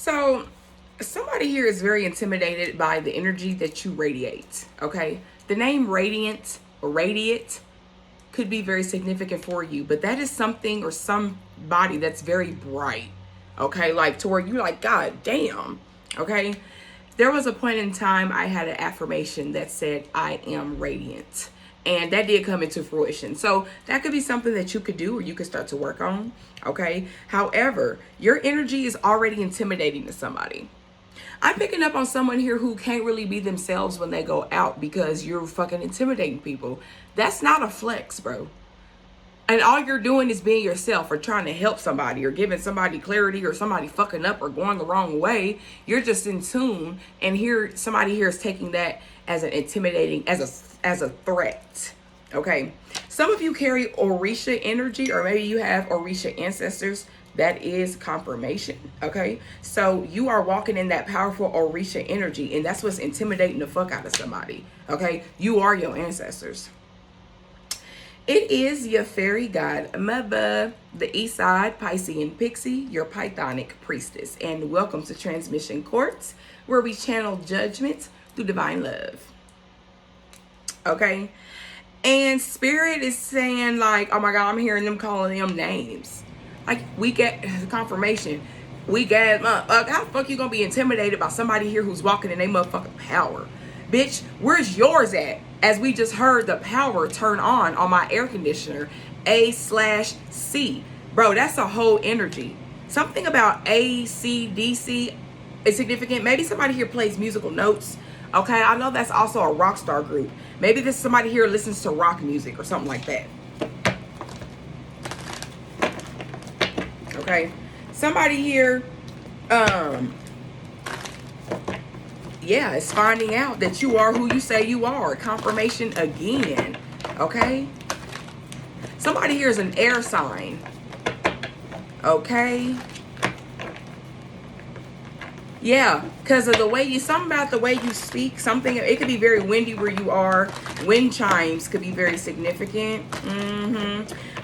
So somebody here is very intimidated by the energy that you radiate. Okay. The name radiant or radiate could be very significant for you, but that is something or somebody that's very bright. Okay. Like to where you're like, God damn. Okay. There was a point in time I had an affirmation that said, I am radiant. And that did come into fruition. So that could be something that you could do or you could start to work on. Okay. However, your energy is already intimidating to somebody. I'm picking up on someone here who can't really be themselves when they go out because you're fucking intimidating people. That's not a flex, bro. And all you're doing is being yourself or trying to help somebody or giving somebody clarity or somebody fucking up or going the wrong way. You're just in tune, and here somebody here is taking that as an intimidating, as a threat. Okay. Some of you carry Orisha energy, or maybe you have Orisha ancestors. That is confirmation. Okay. So you are walking in that powerful Orisha energy, and that's what's intimidating the fuck out of somebody. Okay. You are your ancestors. It is your fairy godmother, the Eastside PisceanPixie, your Pythonic priestess. And welcome to Transmission Courts, where we channel judgment through divine love. Okay? And Spirit is saying like, oh my God, I'm hearing them calling them names. Like, we get confirmation. We get, how the fuck you gonna be intimidated by somebody here who's walking in their motherfucking power? Bitch, where's yours at? As we just heard the power turn on my air conditioner, A/C. Bro, that's a whole energy. Something about AC/DC is significant. Maybe somebody here plays musical notes. Okay, I know that's also a rock star group. Maybe this somebody here listens to rock music or something like that. Okay, somebody here, yeah, it's finding out that you are who you say you are. Confirmation again. Okay, somebody here is an air sign. Okay, yeah, because of the way you, something about the way you speak, something, it could be very windy where you are. Wind chimes could be very significant.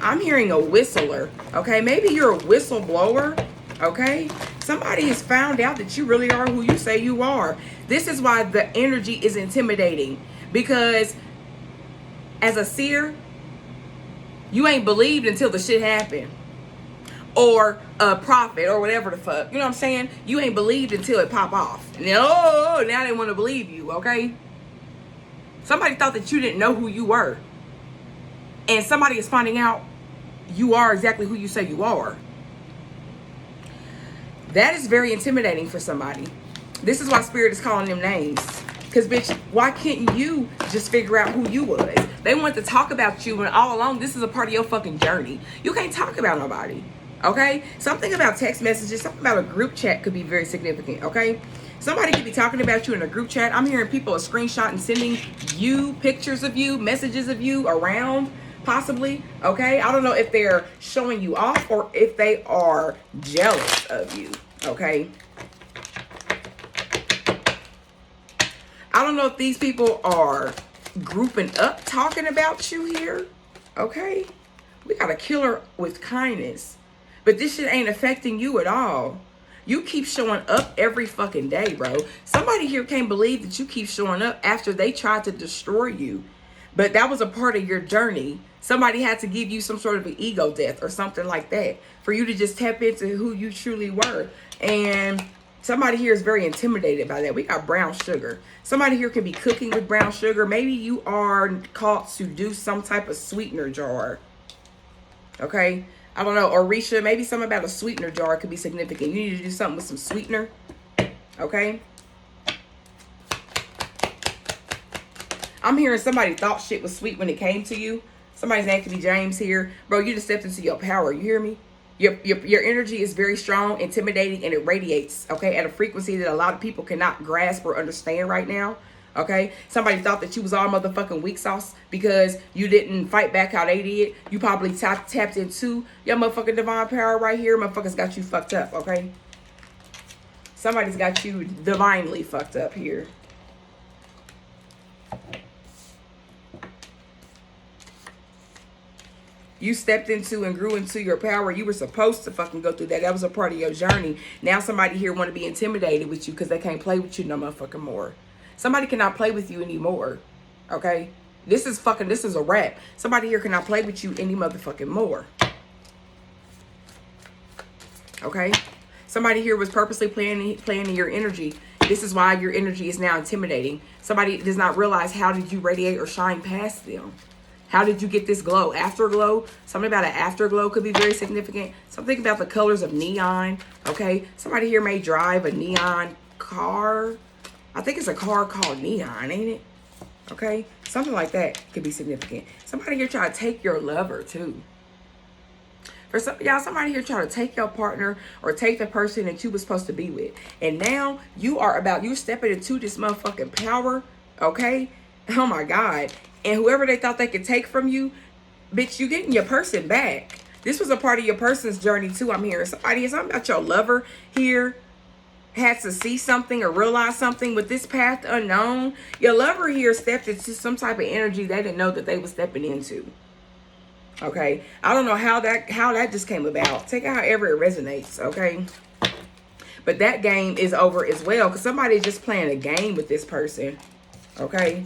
I'm hearing a whistler. Okay, maybe you're a whistleblower. Okay, somebody has found out that you really are who you say you are. This is why the energy is intimidating, because as a seer, you ain't believed until the shit happened. Or a prophet or whatever the fuck. You know what I'm saying? You ain't believed until it pop off. No, now they want to believe you, okay? Somebody thought that you didn't know who you were. And somebody is finding out you are exactly who you say you are. That is very intimidating for somebody. This is why Spirit is calling them names. Because, bitch, why can't you just figure out who you was? They want to talk about you, and all along, this is a part of your fucking journey. You can't talk about nobody. Okay? Something about text messages, something about a group chat could be very significant. Okay? Somebody could be talking about you in a group chat. I'm hearing people are screenshotting, sending you pictures of you, messages of you around, possibly. Okay? I don't know if they're showing you off or if they are jealous of you. Okay? I don't know if these people are grouping up talking about you here. Okay? We got a killer with kindness. But this shit ain't affecting you at all. You keep showing up every fucking day, bro. Somebody here can't believe that you keep showing up after they tried to destroy you. But that was a part of your journey. Somebody had to give you some sort of an ego death or something like that for you to just tap into who you truly were. And somebody here is very intimidated by that. We got brown sugar. Somebody here could be cooking with brown sugar. Maybe you are called to do some type of sweetener jar. Okay? I don't know. Orisha, maybe something about a sweetener jar could be significant. You need to do something with some sweetener. Okay? I'm hearing somebody thought shit was sweet when it came to you. Somebody's name could be James here. Bro, you just stepped into your power. You hear me? Your energy is very strong, intimidating, and it radiates, okay, at a frequency that a lot of people cannot grasp or understand right now. Okay, somebody thought that you was all motherfucking weak sauce because you didn't fight back how they did. You probably tapped into your motherfucking divine power right here. Motherfuckers got you fucked up, okay? Somebody's got you divinely fucked up here. You stepped into and grew into your power. You were supposed to fucking go through that. That was a part of your journey. Now somebody here want to be intimidated with you because they can't play with you no motherfucking more. Somebody cannot play with you anymore. Okay? This is a wrap. Somebody here cannot play with you any motherfucking more. Okay? Somebody here was purposely playing in your energy. This is why your energy is now intimidating. Somebody does not realize how did you radiate or shine past them. How did you get this glow? Afterglow. Something about an afterglow could be very significant. Something about the colors of neon. Okay. Somebody here may drive a neon car. I think it's a car called Neon, ain't it? Okay. Something like that could be significant. Somebody here try to take your lover too. For some y'all, somebody here try to take your partner or take the person that you were supposed to be with. And now you're stepping into this motherfucking power. Okay. Oh my God. And whoever they thought they could take from you, bitch, you getting your person back. This was a part of your person's journey too. I'm hearing something about your lover here had to see something or realize something with this path unknown. Your lover here stepped into some type of energy they didn't know that they were stepping into. Okay. I don't know how that just came about. Take it however it resonates. Okay. But that game is over as well because somebody's just playing a game with this person. Okay.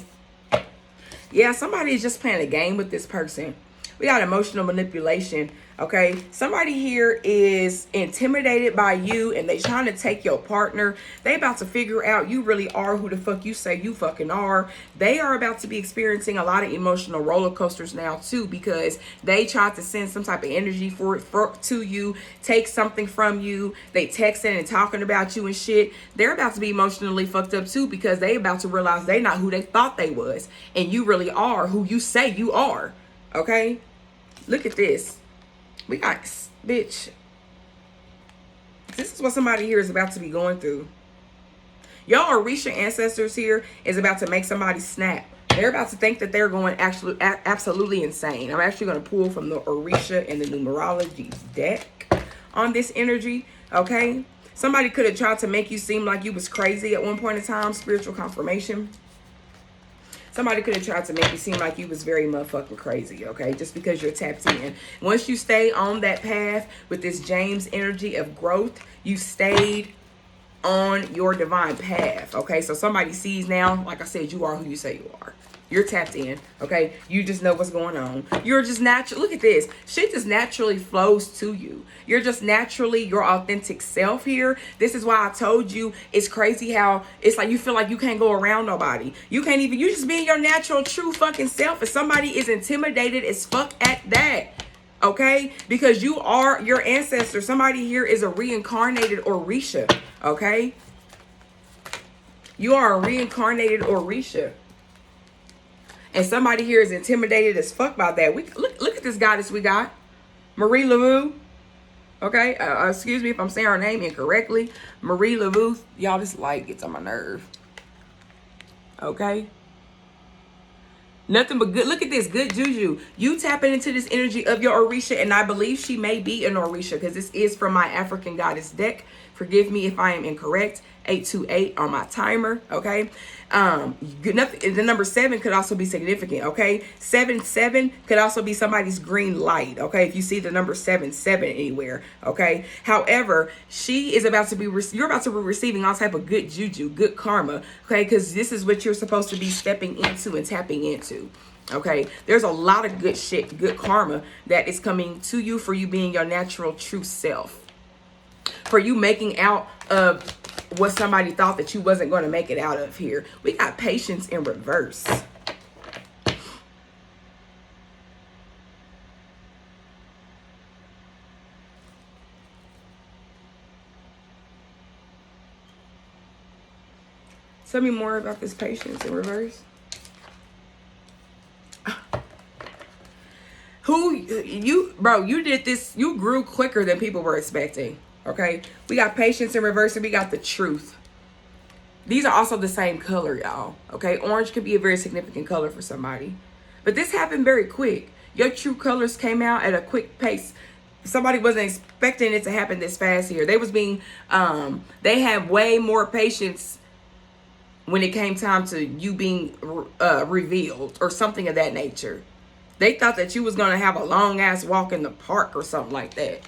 Yeah, somebody's just playing a game with this person. We got emotional manipulation, okay? Somebody here is intimidated by you and they trying to take your partner. They about to figure out you really are who the fuck you say you fucking are. They are about to be experiencing a lot of emotional roller coasters now too because they tried to send some type of energy to you, take something from you. They texting and talking about you and shit. They're about to be emotionally fucked up too because they about to realize they not who they thought they was. And you really are who you say you are. Okay, look at this. We got, bitch. This is what somebody here is about to be going through. Y'all Orisha ancestors here is about to make somebody snap. They're about to think that they're going absolutely insane. I'm actually going to pull from the Orisha and the numerology deck on this energy. Okay, somebody could have tried to make you seem like you was crazy at one point in time. Spiritual confirmation. Somebody could have tried to make you seem like you was very motherfucking crazy, okay? Just because you're tapped in. Once you stay on that path with this James energy of growth, you stayed on your divine path, okay? So somebody sees now, like I said, you are who you say you are. You're tapped in, okay? You just know what's going on. You're just natural. Look at this. Shit just naturally flows to you. You're just naturally your authentic self here. This is why I told you it's crazy how it's like you feel like you can't go around nobody. You just being your natural, true fucking self. If somebody is intimidated as fuck at that, okay? Because you are your ancestor. Somebody here is a reincarnated Orisha, okay? You are a reincarnated Orisha. And somebody here is intimidated as fuck by that. Look at this goddess we got. Marie Laveau. Okay. Excuse me if I'm saying her name incorrectly. Marie Laveau. Y'all, this light gets on my nerve. Okay. Nothing but good. Look at this. Good juju. You tapping into this energy of your Orisha. And I believe she may be an Orisha. Because this is from my African goddess deck. Forgive me if I am incorrect. 828 on my timer. Okay. The number 7 could also be significant. Okay. 7 could also be somebody's green light. Okay. If you see the number 7 anywhere. Okay. However, she is about to be, you're about to be receiving all type of good juju, good karma. Okay. Because this is what you're supposed to be stepping into and tapping into. Okay. There's a lot of good shit, good karma that is coming to you for you being your natural true self. For you making out of what somebody thought that you wasn't going to make it out of here. We got patience in reverse. Tell me more about this patience in reverse. You did this, you grew quicker than people were expecting. Okay, we got patience in reverse and we got the truth. These are also the same color, y'all. Okay, orange could be a very significant color for somebody. But this happened very quick. Your true colors came out at a quick pace. Somebody wasn't expecting it to happen this fast here. They was being, they had way more patience when it came time to you being revealed or something of that nature. They thought that you was going to have a long ass walk in the park or something like that.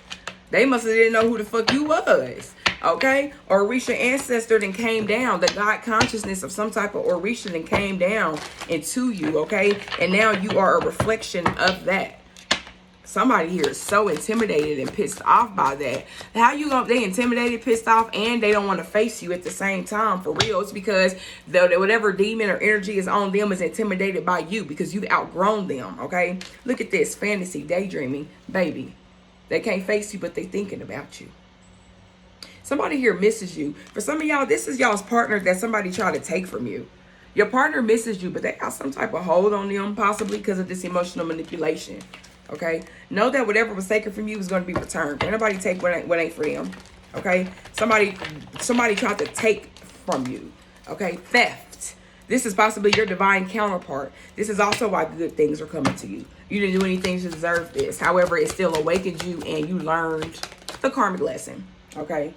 They must have didn't know who the fuck you was. Okay? Or Orisha ancestor then came down. The God consciousness of some type of Orisha then came down into you. Okay? And now you are a reflection of that. Somebody here is so intimidated and pissed off by that. How you gonna, they intimidated, pissed off, and they don't want to face you at the same time. For real, it's because whatever demon or energy is on them is intimidated by you because you've outgrown them, okay? Look at this, fantasy, daydreaming, baby. They can't face you, but they thinking about you. Somebody here misses you. For some of y'all, this is y'all's partner that somebody tried to take from you. Your partner misses you, but they got some type of hold on them, possibly because of this emotional manipulation. Okay, know that whatever was taken from you is going to be returned. Can't nobody take what ain't for them. Okay, somebody tried to take from you. Okay, theft. This is possibly your divine counterpart. This is also why good things are coming to you. You didn't do anything to deserve this. However, it still awakened you and you learned the karmic lesson. Okay.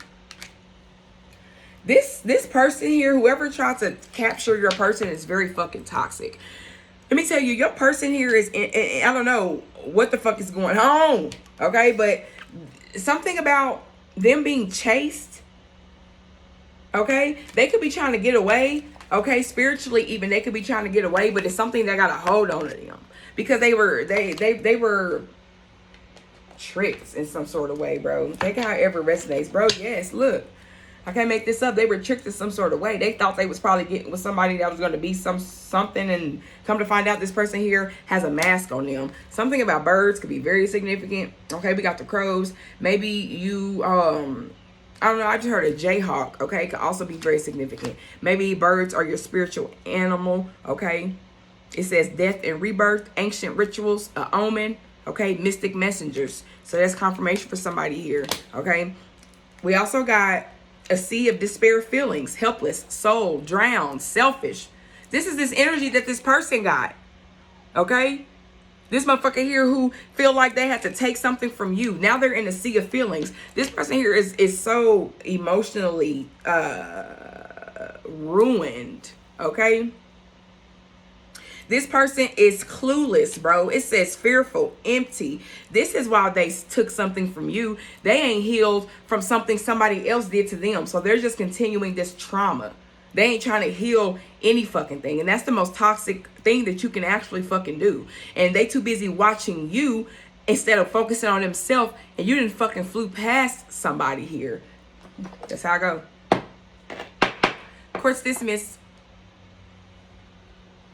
This person here, whoever tried to capture your person, is very fucking toxic. Let me tell you, your person here is, I don't know what the fuck is going on, okay? But something about them being chased, okay? They could be trying to get away, okay? Spiritually, even, they could be trying to get away, but it's something that got a hold on to them. Because they were tricked in some sort of way, bro. Take it however it resonates, bro. Yes, look. I can't make this up. They were tricked in some sort of way. They thought they was probably getting with somebody that was going to be something, and come to find out this person here has a mask on them. Something about birds could be very significant. Okay, we got the crows. Maybe you, I don't know. I just heard a jayhawk. Okay, could also be very significant. Maybe birds are your spiritual animal. Okay, it says death and rebirth, ancient rituals, a omen. Okay, mystic messengers. So that's confirmation for somebody here. Okay, we also got a sea of despair feelings, helpless, soul, drowned, selfish. This is this energy that this person got. Okay? This motherfucker here who feel like they had to take something from you. Now they're in a sea of feelings. This person here is so emotionally ruined. Okay? This person is clueless, bro. It says fearful, empty. This is why they took something from you. They ain't healed from something somebody else did to them. So they're just continuing this trauma. They ain't trying to heal any fucking thing. And that's the most toxic thing that you can actually fucking do. And they too busy watching you instead of focusing on themselves. And you didn't fucking flew past somebody here. That's how I go. Court's dismissed.